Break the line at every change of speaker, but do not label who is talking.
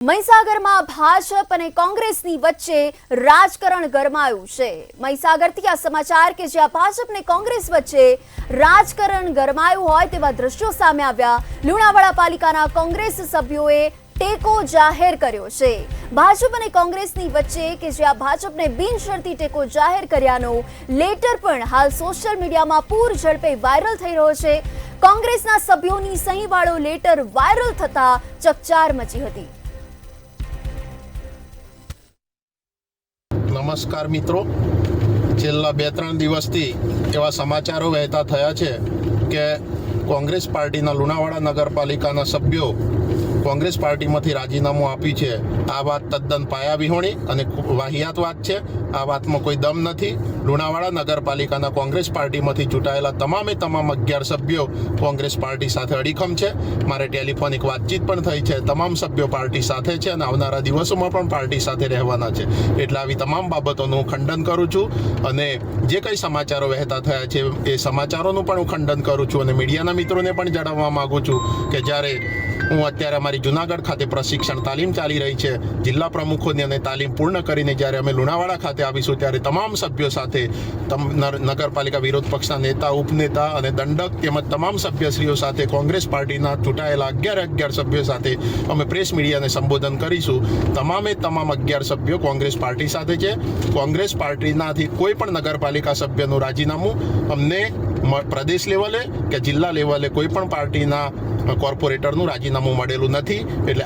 મહીસાગરમાં ભાજપ અને કોંગ્રેસની વચ્ચે રાજકારણ ગરમાયું છે। મહીસાગરથી આ સમાચાર કે જ્યાં ભાજપ અને કોંગ્રેસ વચ્ચે રાજકારણ ગરમાયું હોય તેવા દ્રશ્યો સામે આવ્યા। લુણાવાડા પાલિકાના કોંગ્રેસ સભ્યોએ ટેકો જાહેર કર્યો છે। ભાજપ અને કોંગ્રેસની વચ્ચે કે જ્યાં ભાજપને બિનશરતી ટેકો જાહેર કર્યાનો લેટર પણ હાલ સોશિયલ મીડિયામાં પૂર ઝડપે વાયરલ થઈ રહ્યો છે। કોંગ્રેસના સભ્યોની સહીવાળો લેટર વાયરલ થતા ચકચાર મચી હતી।
નમસ્કાર મિત્રો, છેલ્લા 2-3 દિવસથી એવા સમાચારો વહેતા થયા છે કે કોંગ્રેસ પાર્ટીના લુણાવાડા નગરપાલિકાના સભ્યો કોંગ્રેસ પાર્ટીમાંથી રાજીનામું આપ્યું છે। આ વાત તદ્દન પાયાવિહોણી અને વાહિયાત વાત છે। આ વાતમાં કોઈ દમ નથી। લુણાવાડા નગરપાલિકાના કોંગ્રેસ પાર્ટીમાંથી ચૂંટાયેલા તમામે તમામ 11 સભ્યો કોંગ્રેસ પાર્ટી સાથે અડીખમ છે। મારે ટેલિફોનિક વાતચીત પણ થઈ છે। તમામ સભ્યો પાર્ટી સાથે છે અને આવનારા દિવસોમાં પણ પાર્ટી સાથે રહેવાના છે। એટલે આવી તમામ બાબતોનું હું ખંડન કરું છું અને જે કંઈ સમાચારો વહેતા થયા છે એ સમાચારોનું પણ હું ખંડન કરું છું અને મીડિયાના મિત્રોને પણ જણાવવા માગું છું કે જ્યારે હું અત્યારે અમારી જુનાગઢ ખાતે પ્રશિક્ષણ તાલીમ ચાલી રહી છે, જિલ્લા પ્રમુખોની અને તાલીમ પૂર્ણ કરીને જ્યારે અમે લુણાવાડા ખાતે આવીશું ત્યારે તમામ સભ્યો સાથે નગરપાલિકા વિરોધ પક્ષના નેતા, ઉપનેતા અને દંડક તેમજ તમામ સભ્યશ્રીઓ સાથે કોંગ્રેસ પાર્ટીના ચૂંટાયેલા 11 સભ્યો સાથે અમે પ્રેસ મીડિયાને સંબોધન કરીશું। તમામે તમામ 11 સભ્યો કોંગ્રેસ પાર્ટી સાથે છે। કોંગ્રેસ પાર્ટીનાથી કોઈ પણ નગરપાલિકા સભ્યનું રાજીનામું અમને પ્રદેશ લેવલે કે જિલ્લા લેવલે કોઈ પણ પાર્ટીના કોર્પોરેટરનું રાજીનામું મળેલું નથી। એટલે